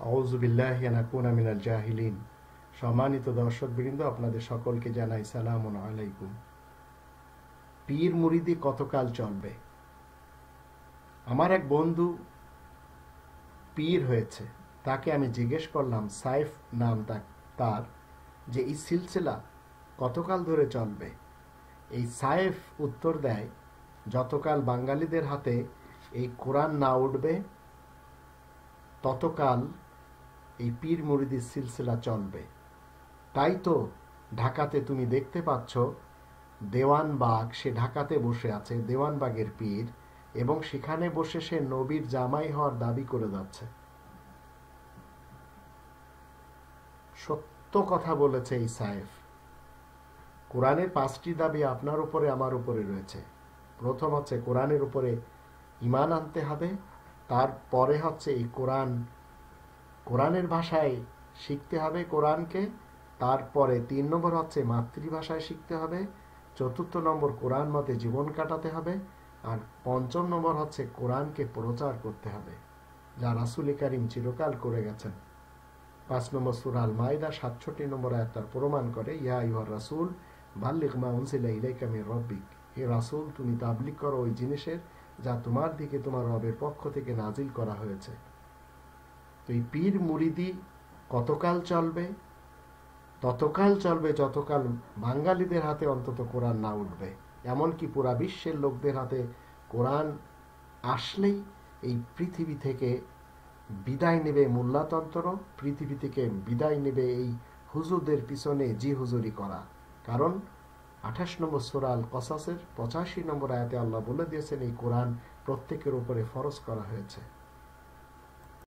আউযু বিল্লাহি আন আকুনা মিনাল জাহিলিন। সম্মানিত দর্শকবৃন্দ, আপনাদের সকলকে জানাই সালামুন আলাইকুম। পীর মুরিদি কতকাল চলবে? আমার এক বন্ধু পীর হয়েছে, তাকে আমি জিজ্ঞেস করলাম, সাইফ নাম তার, যে এই সিলসিলা কতকাল ধরে চলবে? এই সাইফ উত্তর দেয়, যতকাল বাঙালিদের হাতে এই কোরআন না উঠবে ততকাল এই পীর মুরিদির সিলসিলা চলবে। তাই তো ঢাকাতে তুমি দেখতে পাচ্ছ দেওয়ানবাগ, সে ঢাকাতে বসে আছে, দেওয়ানবাগের পীর, এবং সেখানে বসে সে নবীর জামাই হওয়ার দাবি করে যাচ্ছে। সত্য কথা বলেছে এই সাইফ। কোরআনের 5টি দাবি আপনার উপরে আমার উপরে রয়েছে। প্রথম হচ্ছে কোরআনের উপরে ঈমান আনতে হবে, তারপরে হচ্ছে এই কোরআনের ভাষায় শিখতে হবে কোরআনকে, তারপরে 3 নম্বর হচ্ছে মাতৃভাষায় শিখতে হবে, 4র্থ নম্বর কোরআন মতে জীবন কাটাতে হবে, আর 5ম নম্বর হচ্ছে কোরআনকে প্রচার করতে হবে, যা রাসূল করিম চিরকাল করে গেছেন। 5 নম্বর সূরা আল মাইদা 67 নম্বর আয়াত তার প্রমাণ করে, ইয়া আইয়ুহার রাসূল বাল্লিগ মা উনজিলা ইলাইকা মির রাব্বিক। হে রাসূল, তুমি তাবলীগ করো ওই জিনিসের যা তোমার দিকে তোমার রবের পক্ষ থেকে নাজিল করা হয়েছে। তো এই পীর মুরিদি কতকাল চলবে? ততকাল চলবে যতকাল বাঙালিদের হাতে অন্তত কোরআন না উঠবে। এমনকি পুরা বিশ্বের লোকদের হাতে কোরআন আসলেই এই পৃথিবী থেকে বিদায় নেবে মোল্লাতন্ত্র, পৃথিবী থেকে বিদায় নেবে এই হুজুরদের পিছনে জি হুজুরি করা। কারণ 28 নম্বর সূরা আল কসাসের 85 নম্বর আয়াতে আল্লাহ বলে দিয়েছেন এই কোরআন প্রত্যেকের উপরে ফরজ করা হয়েছে।